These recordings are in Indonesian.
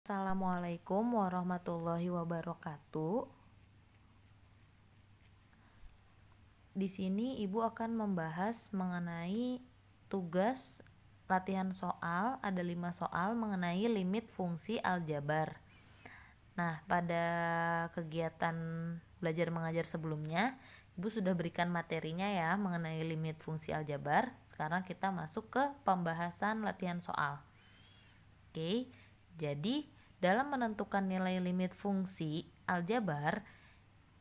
Assalamualaikum warahmatullahi wabarakatuh. Di sini Ibu akan membahas mengenai tugas latihan soal. Ada 5 soal mengenai limit fungsi aljabar. Nah, pada kegiatan belajar mengajar sebelumnya, Ibu sudah berikan materinya ya mengenai limit fungsi aljabar. Sekarang kita masuk ke pembahasan latihan soal. Oke, jadi dalam menentukan nilai limit fungsi aljabar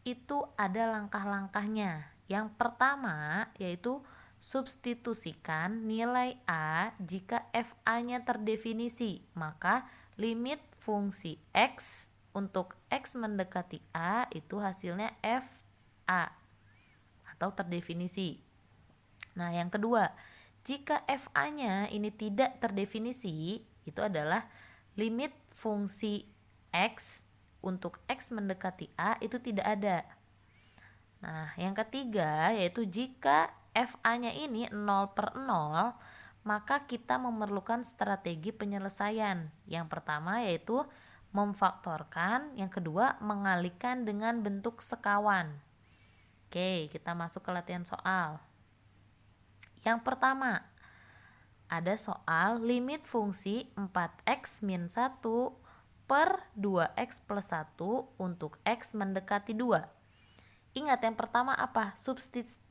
itu ada langkah-langkahnya. Yang pertama yaitu substitusikan nilai A jika FA-nya terdefinisi. Maka limit fungsi X untuk X mendekati A itu hasilnya FA atau terdefinisi. Nah, yang kedua, jika FA-nya ini tidak terdefinisi, itu adalah limit fungsi X untuk X mendekati A itu tidak ada. Nah, yang ketiga yaitu jika FA-nya ini 0/0, maka kita memerlukan strategi penyelesaian. Yang pertama yaitu memfaktorkan, yang kedua mengalihkan dengan bentuk sekawan. Oke, kita masuk ke latihan soal. Yang pertama, ada soal limit fungsi 4x min 1 per 2x plus 1 untuk x mendekati 2. Ingat yang pertama apa?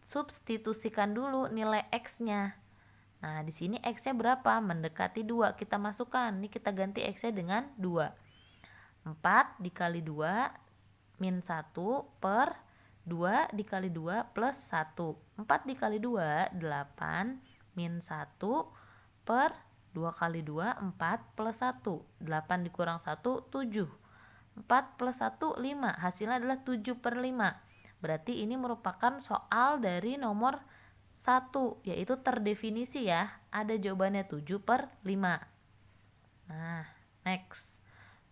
Substitusikan dulu nilai x-nya. Nah, di sini x-nya berapa? Mendekati 2. Kita masukkan. Ini kita ganti x-nya dengan 2. 4 dikali 2 min 1 per 2 dikali 2 plus 1. 4 dikali 2 8 min 1 per 2 kali 2 4 plus 1. 8 dikurang 1 7. 4 plus 1 5. Hasilnya adalah 7/5. Berarti ini merupakan soal dari nomor 1, yaitu terdefinisi ya. Ada jawabannya 7/5. Nah, next.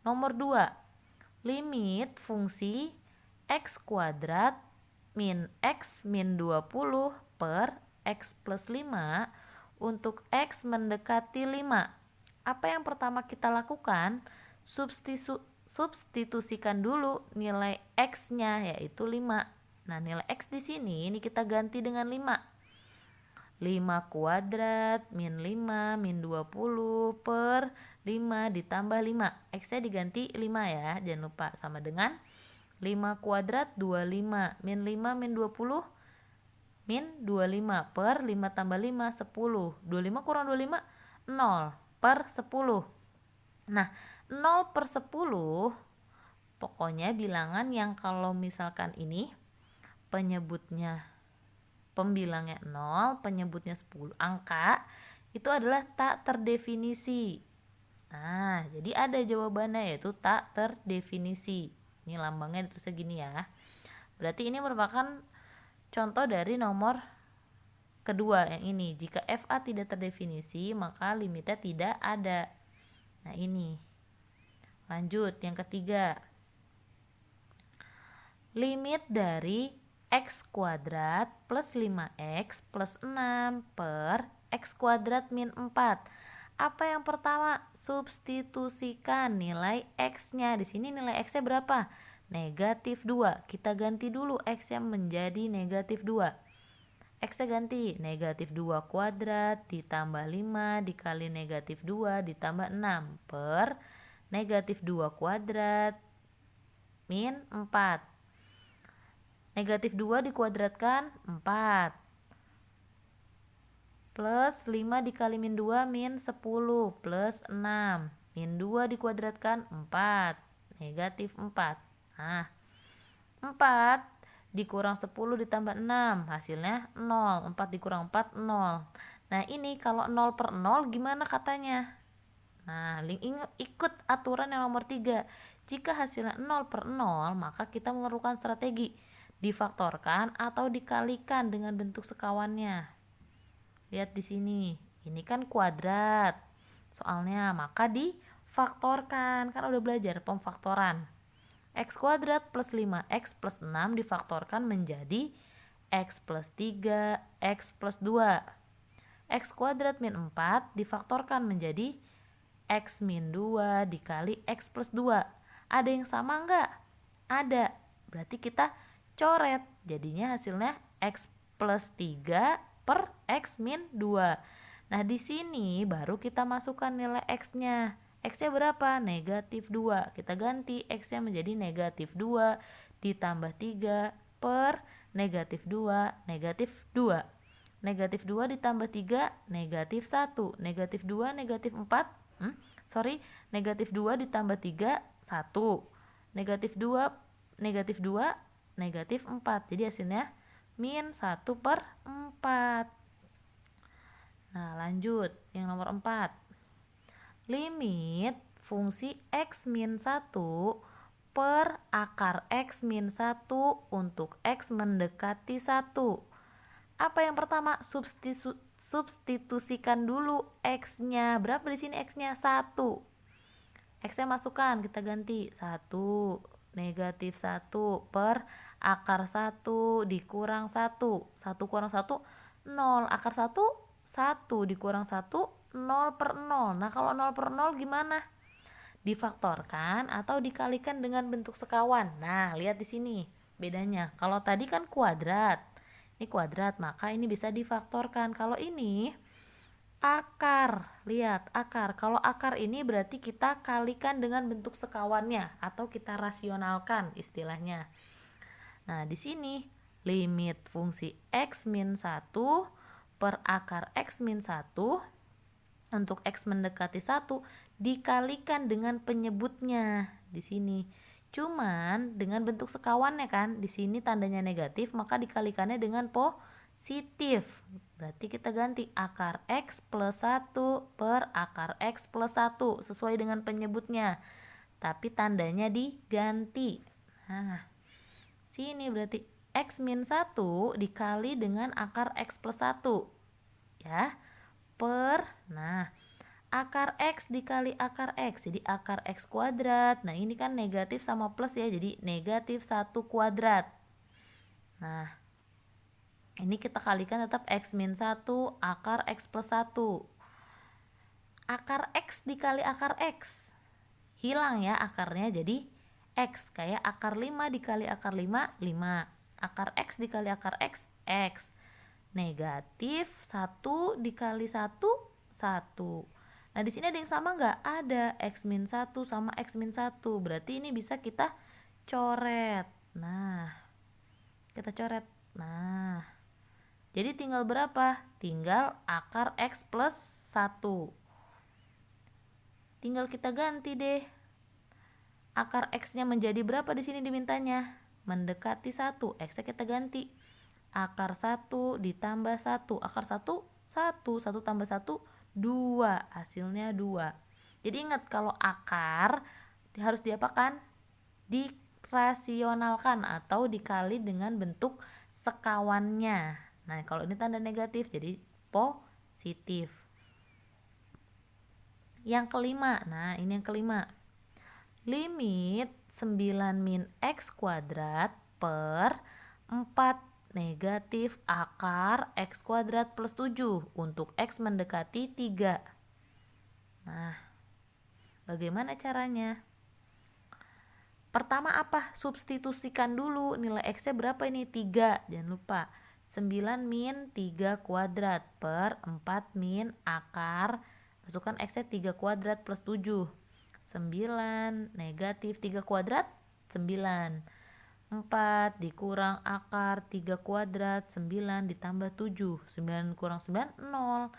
Nomor 2. Limit fungsi x kuadrat min x min 20 per x plus 5 untuk x mendekati 5. Apa yang pertama kita lakukan? Substitusikan dulu nilai x-nya yaitu 5. Nah, nilai x di sini ini kita ganti dengan 5. 5 kuadrat min 5 min 20 per 5 ditambah 5. X-nya diganti 5 ya, jangan lupa, sama dengan 5 kuadrat 25 min 5 min 20 min 25 per 5 tambah 5 10. 25 kurang 25 0 per 10. Nah, 0/10 pokoknya bilangan yang kalau misalkan ini pembilangnya 0, penyebutnya 10 angka, itu adalah tak terdefinisi. Nah, jadi ada jawabannya yaitu tak terdefinisi. Ini lambangnya itu segini ya. Berarti ini merupakan contoh dari nomor kedua yang ini. Jika FA tidak terdefinisi, maka limitnya tidak ada. Nah, ini. Lanjut, yang ketiga. Limit dari x kuadrat plus 5x plus 6 per x kuadrat min 4. Apa yang pertama? Substitusikan nilai x-nya. Di sini nilai x-nya berapa? Negatif 2. Kita ganti dulu x-nya menjadi negatif 2. X-nya ganti negatif 2 kuadrat ditambah 5 dikali negatif 2 ditambah 6 per negatif 2 kuadrat min 4. Negatif 2 dikuadratkan 4 plus 5 dikali min 2 min 10 plus 6 min 2 dikuadratkan 4 negatif 4. Nah, 4 dikurang 10 ditambah 6 hasilnya 0. 4 dikurang 4 0. Nah, ini kalau 0/0 gimana katanya? Nah, ikut aturan yang nomor 3. Jika hasilnya 0/0, maka kita memerlukan strategi difaktorkan atau dikalikan dengan bentuk sekawannya. Lihat di sini, ini kan kuadrat soalnya, maka difaktorkan. Kan udah belajar pemfaktoran. X kuadrat plus 5x plus 6 difaktorkan menjadi x plus 3, x plus 2. X kuadrat min 4 difaktorkan menjadi X min 2 dikali X plus 2. Ada yang sama enggak? Ada. Berarti kita coret. Jadinya hasilnya X plus 3 per X min 2. Nah, di sini baru kita masukkan nilai X-nya. X-nya berapa? Negatif 2. Kita ganti X-nya menjadi negatif 2 ditambah 3 per negatif 2, negatif 2. Negatif 2 ditambah 3, negatif 1. Negatif 2, negatif 4. Negatif 2 ditambah 3, 1. Negatif 2, negatif 2, negatif 4. Jadi hasilnya min 1 per 4. Nah, lanjut. Yang nomor 4. Limit fungsi X min 1 per akar X min 1 untuk X mendekati 1. Apa yang pertama? Substitusikan dulu X-nya. Berapa di sini X-nya? 1. X-nya masukkan, kita ganti 1. Negatif 1 per akar 1 dikurang 1. 1 kurang 1, 0. Akar 1, 1 dikurang 1, 0 per 0. Nah, kalau 0 per 0 gimana? Difaktorkan atau dikalikan dengan bentuk sekawan. Nah, lihat di sini bedanya. Kalau tadi kan kuadrat, ini kuadrat, maka ini bisa difaktorkan. Kalau ini akar, lihat akar. Kalau akar ini berarti kita kalikan dengan bentuk sekawannya atau kita rasionalkan istilahnya. Nah, di sini limit fungsi X min 1 per akar X min 1 untuk X mendekati 1 dikalikan dengan penyebutnya di sini. Cuman dengan bentuk sekawannya kan, di sini tandanya negatif, maka dikalikannya dengan positif. Berarti kita ganti akar X plus 1 per akar X plus 1 sesuai dengan penyebutnya. Tapi tandanya diganti. Nah, sini berarti X min 1 dikali dengan akar X plus 1. Ya, per, nah, akar X dikali akar X, jadi akar X kuadrat. Nah, ini kan negatif sama plus ya, jadi negatif 1 kuadrat. Nah, ini kita kalikan tetap X min 1 akar X plus 1. Akar X dikali akar X, hilang ya akarnya, jadi X. Kayak akar 5 dikali akar 5, 5. Akar X dikali akar X, X. Negatif 1 dikali 1, 1. Nah, di sini ada yang sama nggak? Ada. X min 1 sama X min 1. Berarti ini bisa kita coret. Nah, kita coret. Nah, jadi tinggal berapa? Tinggal akar X plus 1. Tinggal kita ganti deh. Akar X-nya menjadi berapa di sini dimintanya? Mendekati 1. X-nya kita ganti. Akar 1 ditambah 1. Akar 1, 1. 1 tambah 1, 2. Hasilnya 2. Jadi ingat, kalau akar harus diapakan? Dirasionalkan atau dikali dengan bentuk sekawannya. Nah, kalau ini tanda negatif jadi positif. Yang kelima. Nah, ini yang kelima. Limit 9 min X kuadrat per 4 negatif akar X kuadrat plus 7 untuk X mendekati 3. Nah, bagaimana caranya? Pertama apa? Substitusikan dulu nilai X-nya berapa ini? 3. Jangan lupa. 9 min 3 kuadrat per 4 min akar, masukkan X-nya 3 kuadrat plus 7. 9 negatif 3 kuadrat, 9. 4 dikurang akar 3 kuadrat, 9 ditambah 7. 9 kurang 9, 0.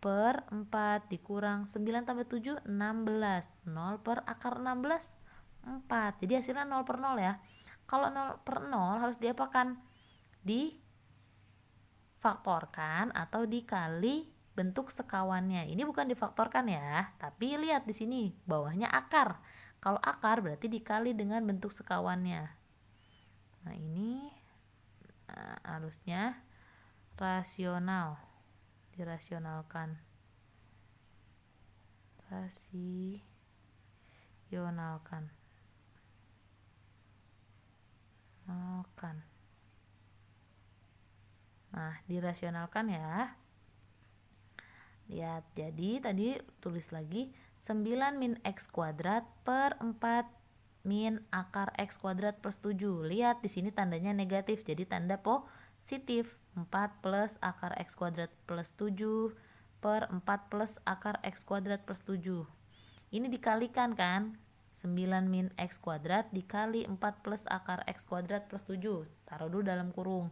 Per 4 dikurang 9 tambah 7, 16. 0 per akar 16, 4. Jadi hasilnya 0 per 0 ya. Kalau 0 per 0 harus diapakan? Difaktorkan atau dikali bentuk sekawannya. Ini bukan difaktorkan ya, tapi lihat di sini bawahnya akar. Kalau akar berarti dikali dengan bentuk sekawannya. Nah, ini harusnya rasional, dirasionalkan. Rasionalkan. Nah, dirasionalkan ya. Lihat, jadi tadi tulis lagi 9 min X kuadrat per 4 min akar X kuadrat plus 7. Lihat di sini tandanya negatif, jadi tanda positif. 4 plus akar X kuadrat plus 7 per 4 plus akar X kuadrat plus 7. Ini dikalikan kan? 9 min X kuadrat dikali 4 plus akar X kuadrat plus 7. Taruh dulu dalam kurung.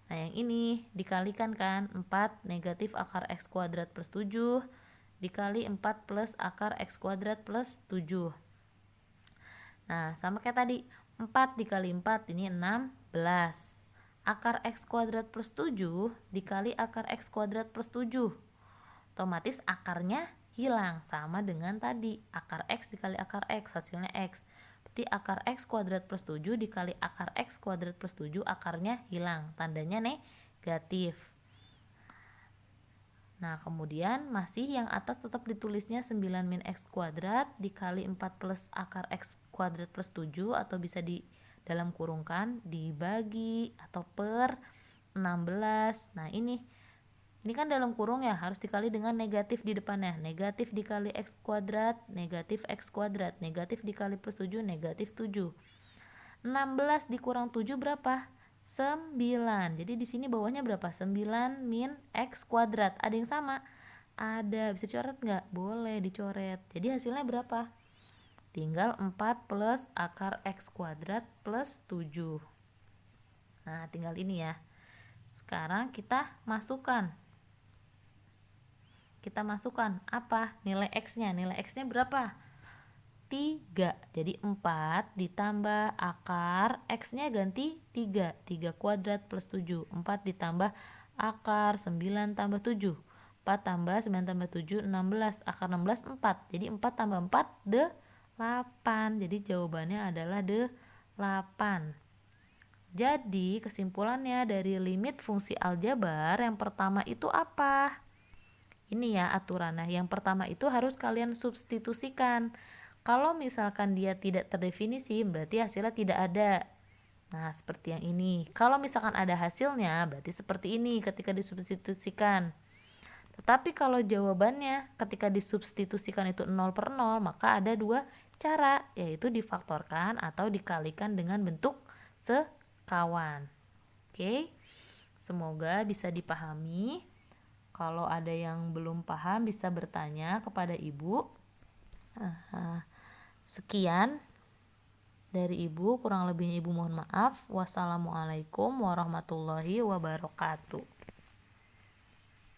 Nah yang ini dikalikan kan? 4 negatif akar X kuadrat plus 7 dikali 4 plus akar X kuadrat plus 7. Nah sama kayak tadi, 4 dikali 4 ini 16. Akar X kuadrat plus 7 dikali akar X kuadrat plus 7. Otomatis akarnya hilang, sama dengan tadi, akar X dikali akar X, hasilnya X. Berarti akar X kuadrat plus 7 dikali akar X kuadrat plus 7, akarnya hilang, tandanya negatif. Nah kemudian masih yang atas tetap ditulisnya 9 min X kuadrat dikali 4 plus akar X kuadrat plus 7, atau bisa di dalam kurungkan dibagi atau per 16. Nah ini kan dalam kurung ya, harus dikali dengan negatif di depannya. Negatif dikali X kuadrat, negatif X kuadrat. Negatif dikali plus 7, negatif 7. 16 dikurang 7 berapa? 9. Jadi di sini bawahnya berapa? 9 min X kuadrat. Ada yang sama? Ada. Bisa dicoret nggak? Boleh dicoret. Jadi hasilnya berapa? Tinggal 4 plus akar X kuadrat plus 7. Nah tinggal ini ya. Sekarang kita masukkan apa? Nilai X-nya. Nilai X-nya berapa? 3. Jadi 4 ditambah akar X-nya ganti 3. 3 kuadrat plus 7. 4 ditambah akar 9 tambah 7. 4 tambah 9 tambah 7, 16. Akar 16, 4. Jadi 4 tambah 4, 8. Jadi jawabannya adalah 8. Jadi kesimpulannya dari limit fungsi aljabar yang pertama itu apa? Ini ya aturannya. Yang pertama itu harus kalian substitusikan. Kalau misalkan dia tidak terdefinisi, berarti hasilnya tidak ada. Nah seperti yang ini. Kalau misalkan ada hasilnya, berarti seperti ini ketika disubstitusikan. Tetapi kalau jawabannya ketika disubstitusikan itu 0 per 0, maka ada dua cara, yaitu difaktorkan atau dikalikan dengan bentuk sekawan. Oke, semoga bisa dipahami. Kalau ada yang belum paham bisa bertanya kepada ibu. Sekian dari ibu, kurang lebihnya ibu mohon maaf. Wassalamualaikum warahmatullahi wabarakatuh.